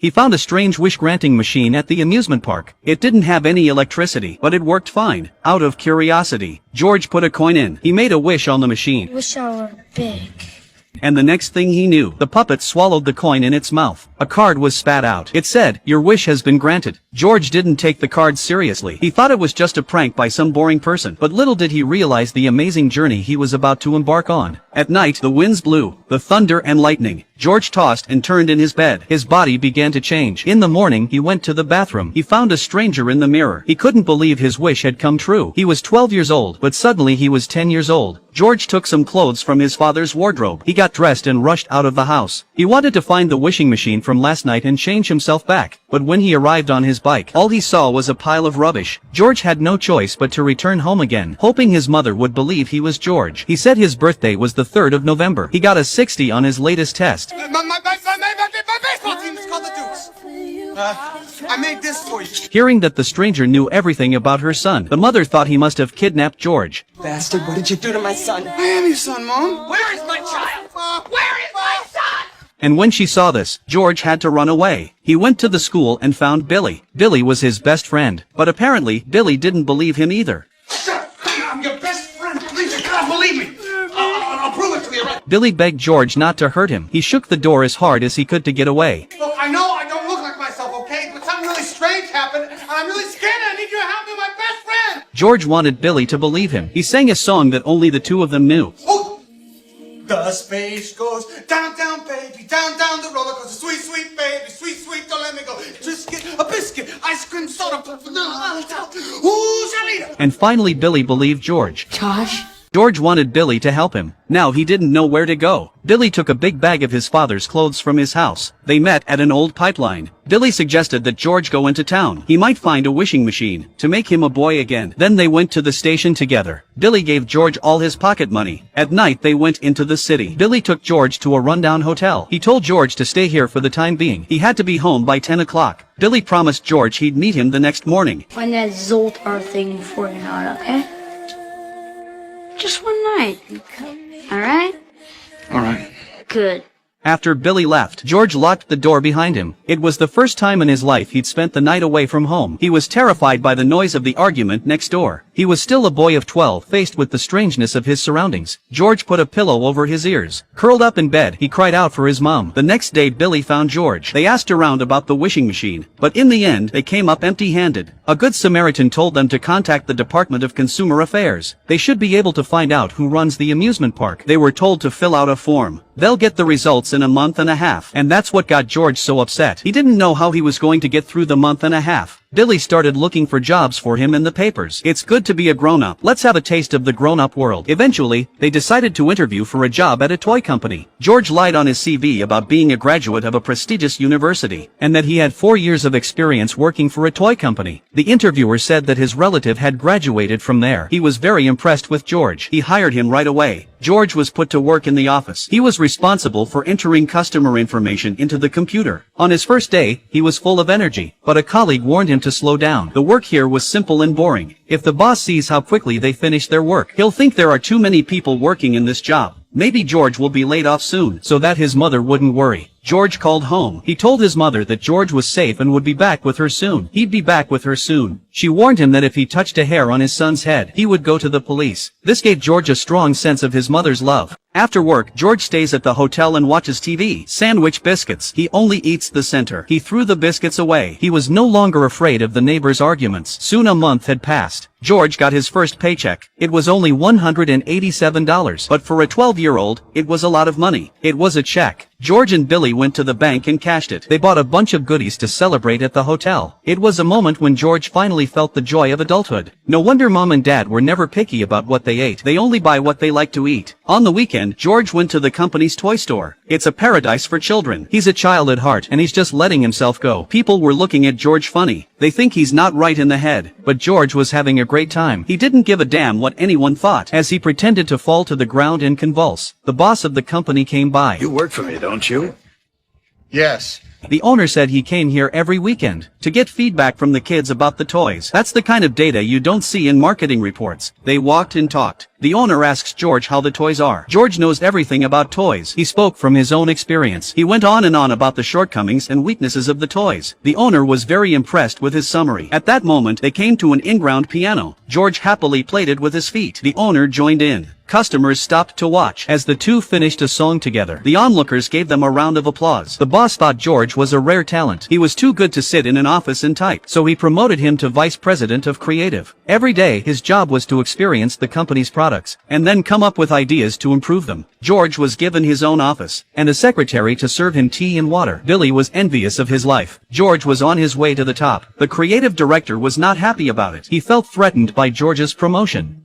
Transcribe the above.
He found a strange wish-granting machine at the amusement park. It didn't have any electricity, but it worked fine. Out of curiosity, George put a coin in. He made a wish on the machine. Wish I were big. And the next thing he knew, the puppet swallowed the coin in its mouth. A card was spat out. It said, "Your wish has been granted." George didn't take the card seriously. He thought it was just a prank by some boring person. But little did he realize the amazing journey he was about to embark on. At night, the winds blew, the thunder and lightning. George tossed and turned in his bed. His body began to change. In the morning, he went to the bathroom. He found a stranger in the mirror. He couldn't believe his wish had come true. He was 12 years old, but suddenly he was 10 years old. George took some clothes from his father's wardrobe. He got dressed and rushed out of the house. He wanted to find the wishing machine from last night and change himself back. But when he arrived on his bike, all he saw was a pile of rubbish. George had no choice but to return home again, hoping his mother would believe he was George. He said his birthday was the 3rd of November. He got a 60 on his latest test. My baseball team is called the Dukes. I made this for you. Hearing that the stranger knew everything about her son, the mother thought he must have kidnapped George. Bastard, what did you do to my son? I am your son, Mom. Where is my child? Where is my son? And when she saw this, George had to run away. He went to the school and found Billy. Billy was his best friend. But apparently, Billy didn't believe him either. I'm your best friend. Please, you can't believe me. I'll prove it to you right. Billy begged George not to hurt him. He shook the door as hard as he could to get away. Look, I know I don't look like myself, okay? But something really strange happened, and I'm really scared. I need you to help me, my best friend. George wanted Billy to believe him. He sang a song that only the two of them knew. Oh. The space goes down, down, baby, down, down the roller coaster. Sweet, sweet baby, sweet, sweet, don't let me go. Triscuit, a biscuit, ice cream, soda, pop, ooh, Shalita. And finally Billy believed George. Josh? George wanted Billy to help him. Now he didn't know where to go. Billy took a big bag of his father's clothes from his house. They met at an old pipeline. Billy suggested that George go into town. He might find a wishing machine to make him a boy again. Then they went to the station together. Billy gave George all his pocket money. At night they went into the city. Billy took George to a rundown hotel. He told George to stay here for the time being. He had to be home by 10 o'clock. Billy promised George he'd meet him the next morning. Find that Zoltar thing before you're not, okay? Just one night. Alright? Alright. Good. After Billy left, George locked the door behind him. It was the first time in his life he'd spent the night away from home. He was terrified by the noise of the argument next door. He was still a boy of 12, faced with the strangeness of his surroundings. George put a pillow over his ears. Curled up in bed, he cried out for his mom. The next day Billy found George. They asked around about the wishing machine, but in the end, they came up empty-handed. A good Samaritan told them to contact the Department of Consumer Affairs. They should be able to find out who runs the amusement park. They were told to fill out a form. They'll get the results in a month and a half. And that's what got George so upset. He didn't know how he was going to get through the month and a half. Billy started looking for jobs for him in the papers. It's good to be a grown-up. Let's have a taste of the grown-up world. Eventually, they decided to interview for a job at a toy company. George lied on his CV about being a graduate of a prestigious university, and that he had 4 years of experience working for a toy company. The interviewer said that his relative had graduated from there. He was very impressed with George. He hired him right away. George was put to work in the office. He was responsible for entering customer information into the computer. On his first day, he was full of energy, but a colleague warned him to slow down. The work here was simple and boring. If the boss sees how quickly they finish their work, he'll think there are too many people working in this job. Maybe George will be laid off soon, so that his mother wouldn't worry. George called home. He told his mother that George was safe and would be back with her soon. He'd be back with her soon. She warned him that if he touched a hair on his son's head, he would go to the police. This gave George a strong sense of his mother's love. After work, George stays at the hotel and watches TV. Sandwich biscuits. He only eats the center. He threw the biscuits away. He was no longer afraid of the neighbors' arguments. Soon a month had passed. George got his first paycheck. It was only $187, but for a 12-year-old, it was a lot of money. It was a check. George and Billy went to the bank and cashed it. They bought a bunch of goodies to celebrate at the hotel. It was a moment when George finally felt the joy of adulthood. No wonder Mom and Dad were never picky about what they ate. They only buy what they like to eat. On the weekend, George went to the company's toy store. It's a paradise for children. He's a child at heart, and he's just letting himself go. People were looking at George funny. They think he's not right in the head. But George was having a great time. He didn't give a damn what anyone thought, as he pretended to fall to the ground and convulse. The boss of the company came by. You work for me, don't you? Yes, The owner said he came here every weekend to get feedback from the kids about the toys. That's the kind of data you don't see in marketing reports. They walked and talked. The owner asks George how the toys are. George knows everything about toys. He spoke from his own experience. He went on and on about the shortcomings and weaknesses of the toys. The owner was very impressed with his summary. At that moment, they came to an in-ground piano. George happily played it with his feet. The owner joined in. Customers stopped to watch as the two finished a song together. The onlookers gave them a round of applause. The boss thought George was a rare talent. He was too good to sit in an office and type, so he promoted him to vice president of creative. Every day, his job was to experience the company's products, and then come up with ideas to improve them. George was given his own office, and a secretary to serve him tea and water. Billy was envious of his life. George was on his way to the top. The creative director was not happy about it. He felt threatened by George's promotion.